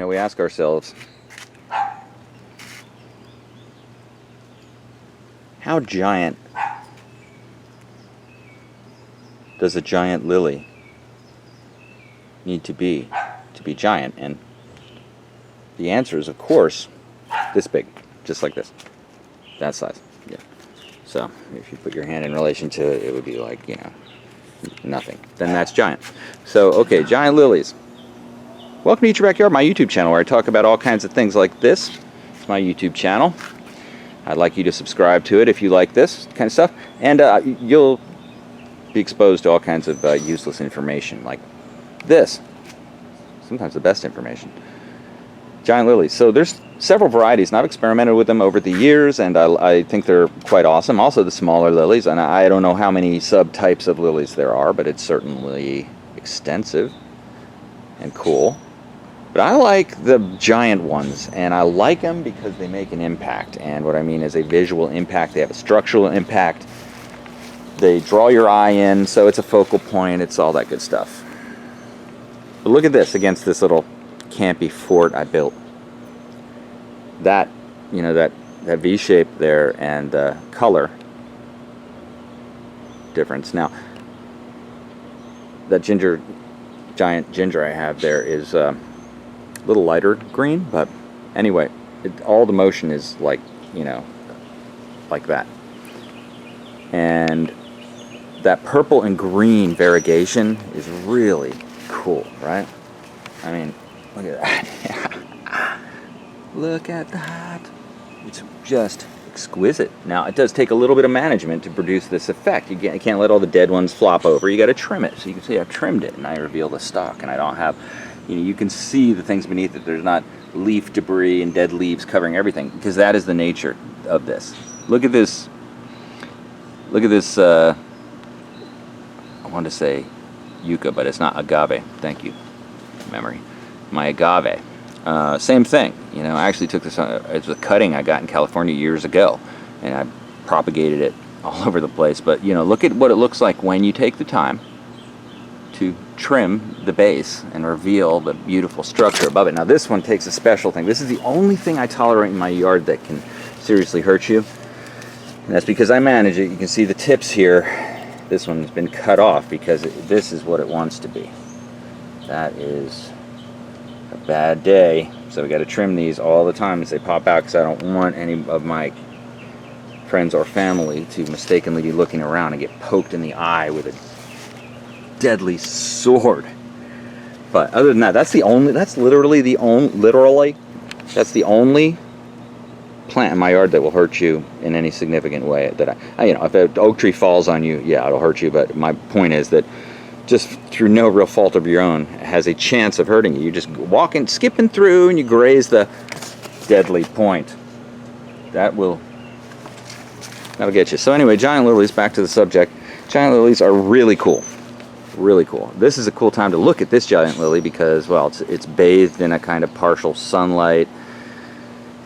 know, we ask ourselves, how giant does a giant lily need to be giant? And the answer is, of course, this big, just like this, that size. Yeah. So if you put your hand in relation to it, it would be like, you know, nothing. Then that's giant. So, okay, giant lilies. Welcome to Eat Your Backyard, my YouTube channel, where I talk about all kinds of things like this. It's my YouTube channel. I'd like you to subscribe to it if you like this kind of stuff. And you'll be exposed to all kinds of useless information like this. Sometimes the best information. Giant lilies. So there's several varieties, and I've experimented with them over the years, and I think they're quite awesome. Also the smaller lilies, and I don't know how many subtypes of lilies there are, but it's certainly extensive and cool. But I like the giant ones, and I like them because they make an impact. And what I mean is a visual impact. They have a structural impact. They draw your eye in, so it's a focal point. It's all that good stuff. But look at this against this little campy fort I built. That, you know, that V shape there and the color difference. Now, that giant ginger I have there is a little lighter green, but anyway, all the motion is like, you know, like that. And that purple and green variegation is really cool, right? I mean, look at that. Look at that. It's just exquisite. Now, it does take a little bit of management to produce this effect. You can't let all the dead ones flop over. You got to trim it. So you can see I've trimmed it, and I reveal the stalk, and I don't have, you know, you can see the things beneath it. There's not leaf debris and dead leaves covering everything, because that is the nature of this. Look at this. Look at this. I want to say yucca, but it's not agave. Thank you, memory. My agave. Same thing. You know, I actually took this as a cutting I got in California years ago, and I propagated it all over the place. But, you know, look at what it looks like when you take the time to trim the base and reveal the beautiful structure above it. Now, this one takes a special thing. This is the only thing I tolerate in my yard that can seriously hurt you. And that's because I manage it. You can see the tips here. This one's been cut off because this is what it wants to be. That is a bad day. So we got to trim these all the time as they pop out, because I don't want any of my friends or family to mistakenly be looking around and get poked in the eye with a deadly sword. But other than that, that's literally the only plant in my yard that will hurt you in any significant way. That you know, if an oak tree falls on you, yeah, it'll hurt you. But my point is that just through no real fault of your own, it has a chance of hurting you. You're just walking, skipping through, and you graze the deadly point. That'll get you. So anyway, giant lilies, back to the subject. Giant lilies are really cool. Really cool. This is a cool time to look at this giant lily because, well, it's bathed in a kind of partial sunlight.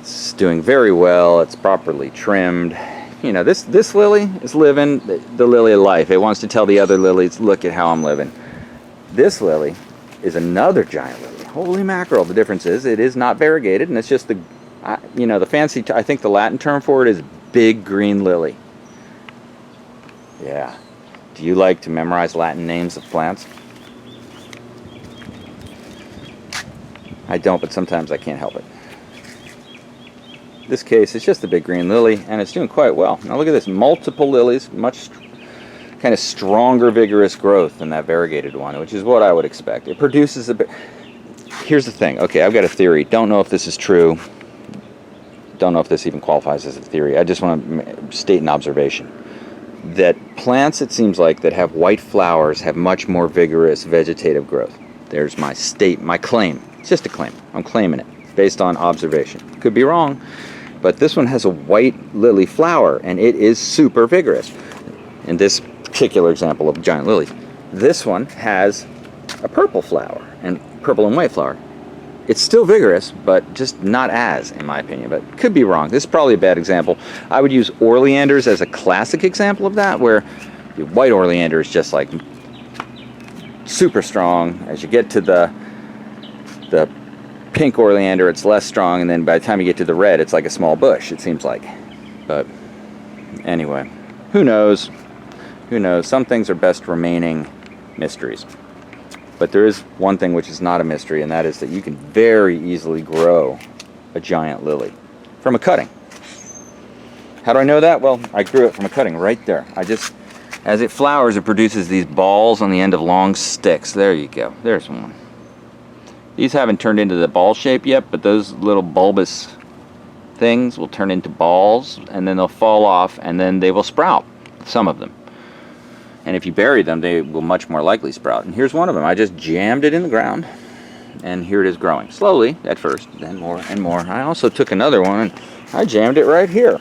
It's doing very well. It's properly trimmed. You know, this lily is living the lily of life. It wants to tell the other lilies, look at how I'm living. This lily is another giant lily. Holy mackerel. The difference is it is not variegated, and it's just the, you know, the fancy, I think the Latin term for it is big green lily. Yeah. Do you like to memorize Latin names of plants? I don't, but sometimes I can't help it. In this case, it's just the big green lily, and it's doing quite well. Now look at this, multiple lilies, much kind of stronger, vigorous growth than that variegated one, which is what I would expect. It produces a bit. Here's the thing. Okay, I've got a theory. Don't know if this is true. Don't know if this even qualifies as a theory. I just want to state an observation. That plants, it seems like, that have white flowers have much more vigorous vegetative growth. There's my claim. It's just a claim. I'm claiming it based on observation. Could be wrong, but this one has a white lily flower, and it is super vigorous. In this particular example of giant lilies, this one has a purple flower, and purple and white flower. It's still vigorous, but just not as, in my opinion, but could be wrong. This is probably a bad example. I would use oleanders as a classic example of that, where the white oleander is just like super strong. As you get to the pink oleander, it's less strong, and then by the time you get to the red, it's like a small bush, it seems like. But anyway, who knows? Who knows? Some things are best remaining mysteries. But there is one thing which is not a mystery, and that is that you can very easily grow a giant lily from a cutting. How do I know that? Well, I grew it from a cutting right there. As it flowers, it produces these balls on the end of long sticks. There you go. There's one. These haven't turned into the ball shape yet, but those little bulbous things will turn into balls, and then they'll fall off, and then they will sprout, some of them. And if you bury them, they will much more likely sprout. And here's one of them. I just jammed it in the ground, and here it is growing. Slowly at first, then more and more. I also took another one, and I jammed it right here.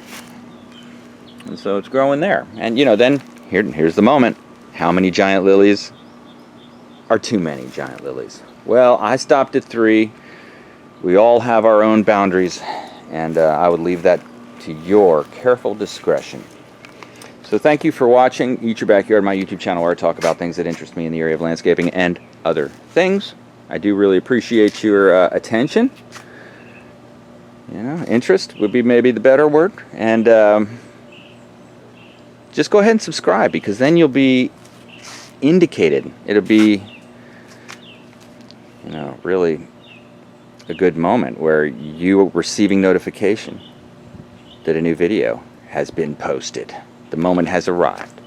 And so it's growing there. And, you know, then here's the moment. How many giant lilies are too many giant lilies? Well, I stopped at 3. We all have our own boundaries, and I would leave that to your careful discretion. So thank you for watching Eat Your Backyard, my YouTube channel, where I talk about things that interest me in the area of landscaping and other things. I do really appreciate your attention. You know, interest would be maybe the better word. And just go ahead and subscribe, because then you'll be indicated. It'll be, you know, really a good moment where you are receiving notification that a new video has been posted. The moment has arrived.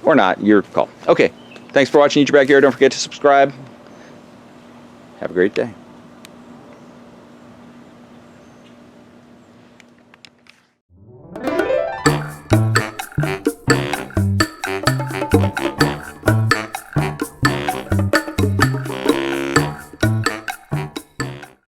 Or not, your call. Okay, thanks for watching Eat Your Backyard. Don't forget to subscribe. Have a great day.